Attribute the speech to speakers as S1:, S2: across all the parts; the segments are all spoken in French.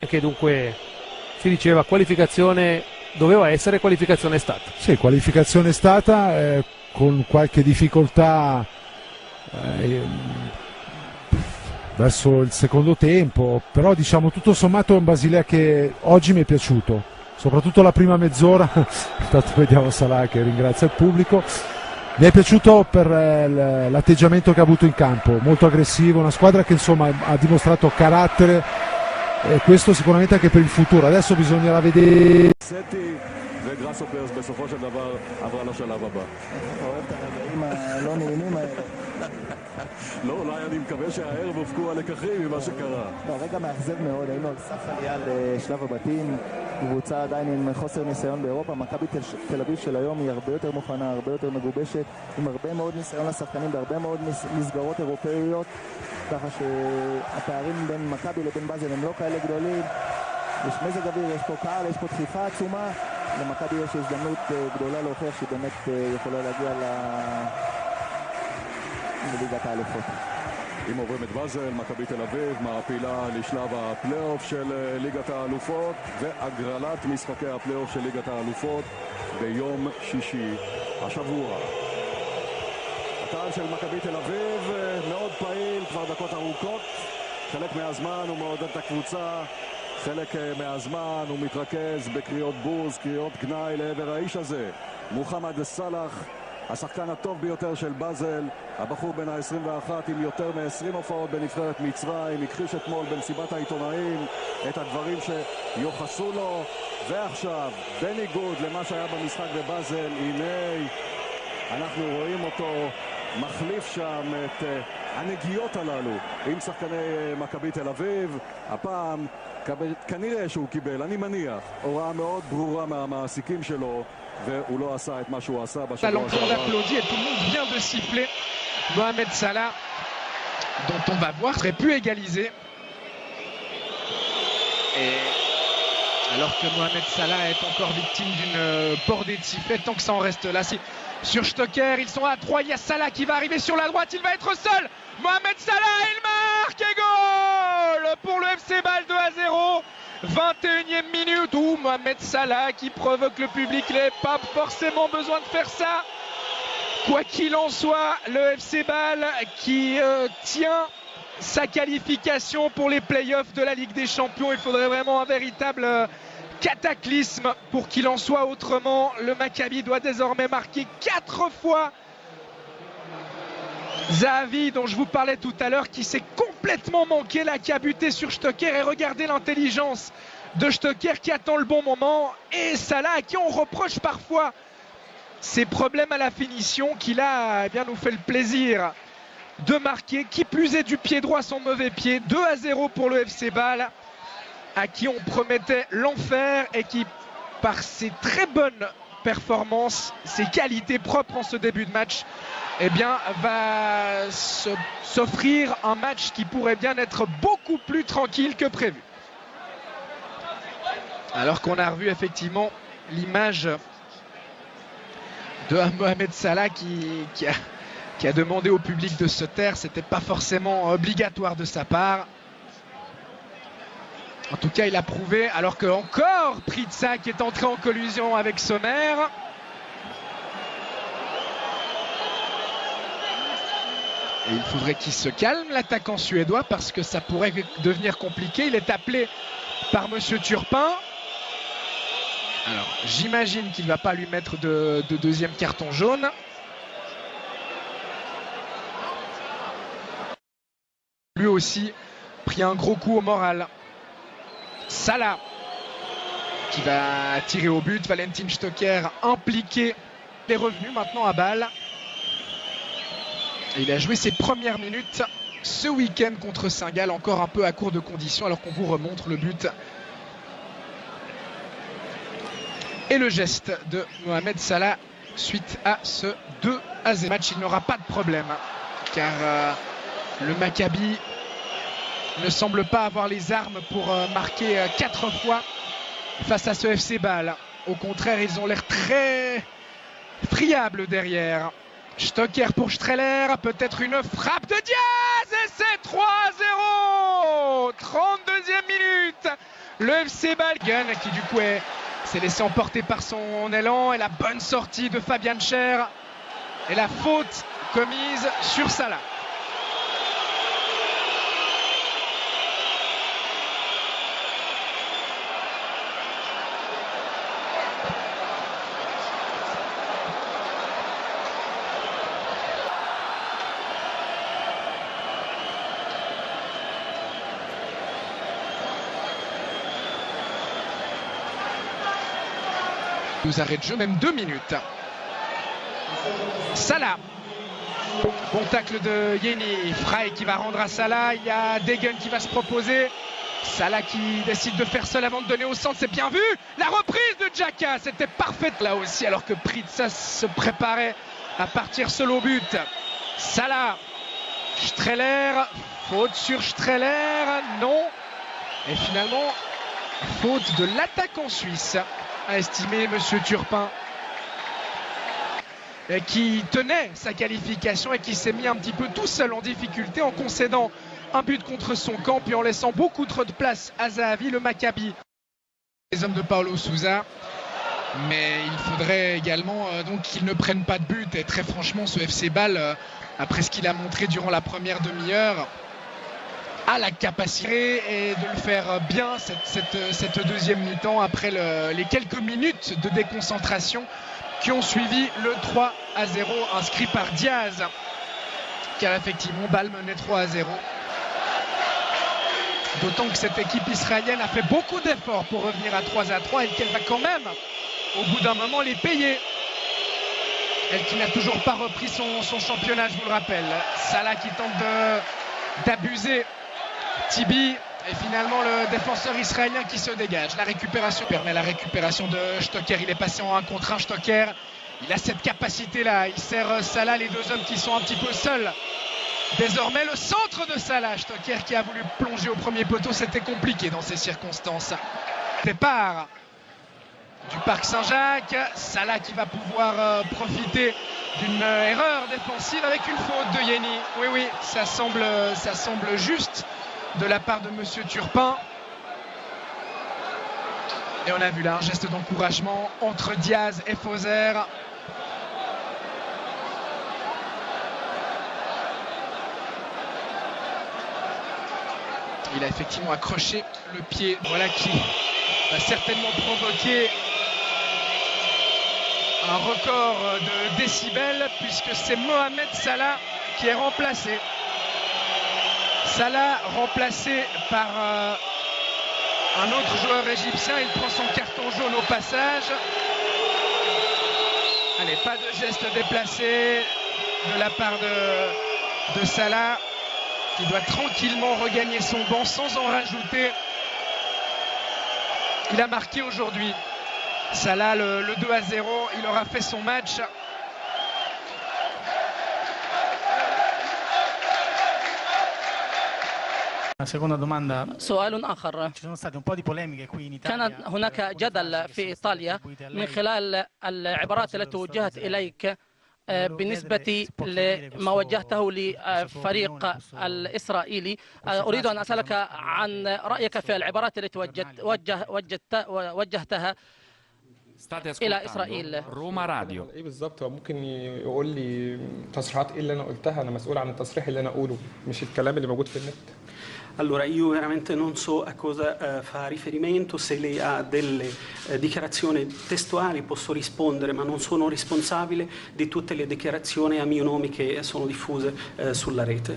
S1: Che dunque si diceva qualificazione doveva essere, qualificazione è stata.
S2: Sì, qualificazione è stata con qualche difficoltà verso il secondo tempo, però diciamo tutto sommato è un Basilea che oggi mi è piaciuto, soprattutto la prima mezz'ora. Intanto vediamo Salah che ringrazia il pubblico. Mi è piaciuto per l'atteggiamento che ha avuto in campo, molto aggressivo, una squadra che insomma ha dimostrato carattere, e questo sicuramente anche per il futuro. Adesso bisognerà vedere.
S3: וגראסהופרס בסופו של דבר עברה לשלב הבא.
S4: אתה אוהב את הרגעים הלא נעימים האלה.
S3: לא, אולי אני מקווה שהערב הופקו הלקחים ממה שקרה.
S4: לא, רגע מאכזב מאוד, היינו על סף עלייה לשלב הבתים, קבוצה עדיין עם חוסר ניסיון באירופה. מכבי תל אביב של היום היא הרבה יותר מוכנה, הרבה יותר מגובשת, עם הרבה מאוד ניסיון לשחקנים בהרבה מאוד מסגרות אירופאיות, ככה שהפערים בין מכבי לבין באזל הם לא כאלה גדולים. יש מזג אוויר, יש פה קהל, יש פה דחיפה עצומה. למכבי יש הזדמנות גדולה להוכיח שהיא באמת יכולה להגיע לליגת האלופות.
S3: אם עוברים את באזל, מכבי תל אביב מעפילה לשלב הפלייאוף של ליגת האלופות והגרלת משחקי הפלייאוף של ליגת האלופות ביום שישי השבוע. הקהל של מכבי תל אביב מאוד פעיל כבר דקות ארוכות, חלק מהזמן הוא מעודד את הקבוצה, חלק מהזמן הוא מתרכז בקריאות בוז, קריאות גנאי לעבר האיש הזה, מוחמד סלאח, השחקן הטוב ביותר של באזל, הבחור בן ה-21 עם יותר מ-20 הופעות בנבחרת מצרים, הכחיש אתמול במסיבת העיתונאים את הדברים שיוחסו לו, ועכשיו בניגוד למה שהיה במשחק בבאזל, הנה אנחנו רואים אותו מחליף שם את הנגיעות הללו עם שחקני מכבי תל אביב. הפעם כנראה שהוא קיבל, אני מניח, הוראה מאוד ברורה מהמעסיקים שלו, והוא לא עשה את מה שהוא עשה בשבוע
S5: שעבר. Applaudit et tout le monde vient de siffler Mohamed Salah, dont on va voir aurait pu égaliser. Et alors que Mohamed Salah est encore victime d'une bordée de sifflets, tant que ça en reste là, c'est sur Stocker, ils sont à 3, il y a Salah qui va arriver sur la droite, il va être seul. Mohamed Salah, il marque et goal pour le FC Bâle 2-0. 21e minute où Mohamed Salah qui provoque le public, il n'avait pas forcément besoin de faire ça. Quoi qu'il en soit, le FC Bâle qui tient sa qualification pour les playoffs de la Ligue des Champions. Il faudrait vraiment un véritable cataclysme pour qu'il en soit autrement. Le Maccabi doit désormais marquer 4 fois. Zahavi, dont je vous parlais tout à l'heure, qui s'est complètement manqué là, qui a buté sur Stocker, et regardez l'intelligence de Stocker qui attend le bon moment, et Salah à qui on reproche parfois ses problèmes à la finition, qui là bien nous fait le plaisir de marquer, qui plus est du pied droit son mauvais pied. 2-0 pour le FC Bâle, à qui on promettait l'enfer et qui, par ses très bonnes performances, ses qualités propres en ce début de match, eh bien, va s'offrir un match qui pourrait bien être beaucoup plus tranquille que prévu. Alors qu'on a revu effectivement l'image de Mohamed Salah qui a demandé au public de se taire. C'était pas forcément obligatoire de sa part. En tout cas, il a prouvé, alors que encore Pritsa qui est entré en collision avec Sommer. Et il faudrait qu'il se calme, l'attaquant suédois, parce que ça pourrait devenir compliqué. Il est appelé par Monsieur Turpin. Alors, j'imagine qu'il ne va pas lui mettre de deuxième carton jaune. Lui aussi pris un gros coup au moral. Salah qui va tirer au but. Valentin Stocker impliqué. Il est revenu maintenant à Bâle. Et il a joué ses premières minutes ce week-end contre Saint-Gall, encore un peu à court de conditions, alors qu'on vous remontre le but. Et le geste de Mohamed Salah suite à ce 2-0 match. Il n'aura pas de problème, car le Maccabi ne semble pas avoir les armes pour marquer 4 fois face à ce FC Bâle. Au contraire, ils ont l'air très friables derrière. Stocker pour Streller, peut-être une frappe de Diaz, et c'est 3-0. 32e minute, Le FC Bâle qui du coup s'est laissé emporter par son élan, et la bonne sortie de Fabian Schär et la faute commise sur Salah. Nous arrête de jeu, même 2 minutes. Salah. Bon tacle de Yeni. Frey qui va rendre à Salah. Il y a Degen qui va se proposer. Salah qui décide de faire seul avant de donner au centre. C'est bien vu. La reprise de Xhaka. C'était parfaite là aussi, alors que Pritsas se préparait à partir seul au but. Salah. Streller. Faute sur Streller. Non. Et finalement, faute de l'attaquant suisse, a estimé Monsieur Turpin, qui tenait sa qualification et qui s'est mis un petit peu tout seul en difficulté en concédant un but contre son camp, puis en laissant beaucoup trop de place à Zahavi, le Maccabi. Les hommes de Paulo Sousa, mais il faudrait également donc qu'ils ne prennent pas de but. Et très franchement, ce FC Bâle, après ce qu'il a montré durant la première demi-heure, a la capacité et de le faire bien cette deuxième mi-temps, après les quelques minutes de déconcentration qui ont suivi le 3-0 inscrit par Diaz, car effectivement Bâle menait 3-0. D'autant que cette équipe israélienne a fait beaucoup d'efforts pour revenir à 3-3 et qu'elle va quand même au bout d'un moment les payer. Elle qui n'a toujours pas repris son championnat, je vous le rappelle. Salah qui tente d'abuser Tibi, et finalement le défenseur israélien qui se dégage. La récupération permet la récupération de Stocker. Il est passé en 1 contre 1. Stocker, il a cette capacité là. Il sert Salah, les deux hommes qui sont un petit peu seuls. Désormais le centre de Salah. Stocker qui a voulu plonger au premier poteau. C'était compliqué dans ces circonstances. Départ du Parc Saint-Jacques. Salah qui va pouvoir profiter d'une erreur défensive avec une faute de Yeni. Oui, ça semble juste de la part de Monsieur Turpin. Et on a vu là un geste d'encouragement entre Diaz et Fauser. Il a effectivement accroché le pied, voilà, qui va certainement provoquer un record de décibels, puisque c'est Mohamed Salah qui est remplacé. Salah remplacé par un autre joueur égyptien. Il prend son carton jaune au passage. Allez, pas de geste déplacé de la part de Salah, qui doit tranquillement regagner son banc sans en rajouter. Il a marqué aujourd'hui. Salah, le 2-0, il aura fait son match.
S6: Seconda domanda.
S7: سؤال آخر.
S6: Ci sono state un po' di polemiche qui in Italia.
S7: كان هناك جدل في إيطاليا من خلال العبارات التي وجهت إليك بالنسبة لما وجهته لفريق الإسرائيلي. أريد أن أسألك عن رأيك في العبارات التي وجهتها إلى إسرائيل.
S8: روما راديو.
S9: ايه بالظبط؟ هو ممكن يقول لي تصريحات ايه اللي انا قلتها؟ انا مسؤول عن التصريح اللي انا اقوله، مش الكلام اللي موجود في النت.
S10: Allora, io veramente non so a cosa fa riferimento. Se lei ha delle dichiarazioni testuali posso rispondere, ma non sono responsabile di tutte le dichiarazioni a mio nome che sono diffuse sulla rete.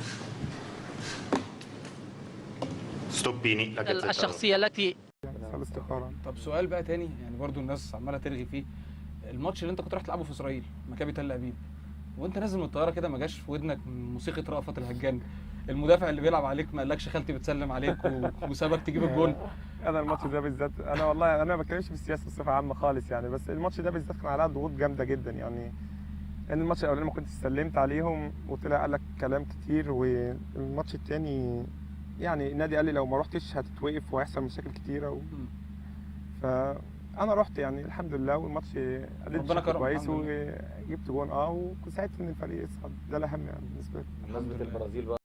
S11: Stoppini, la Gazzetta.
S7: الشخصية التي
S12: طب سؤال بقى تاني، يعني برضو الناس عماله ترغي فيه. الماتش اللي انت كنت رايح تلعبه في اسرائيل، مكابي تل ابيب، وانت نازل من الطياره كده ما جاش في ودنك موسيقى رأفت الهجان؟ المدافع اللي بيلعب عليك ما قالكش خالتي بتسلم عليك وسابك تجيب الجون؟
S13: انا الماتش ده بالذات، انا والله انا ما بتكلمش في السياسه بصفه عامه خالص يعني، بس الماتش ده بالذات كان عليها ضغوط جامده جدا يعني. لان الماتش الاولاني ما كنتش سلمت عليهم وطلع قال لك كلام كتير، والماتش الثاني يعني النادي قال لي لو ما رحتش هتتوقف وهيحصل مشاكل كتيره فانا رحت يعني الحمد لله، والماتش اديت بشكل كويس وجبت جون وساعدت ان الفريق يصعد. ده الاهم يعني بالنسبه لي.
S11: بمناسبه البرازيل بقى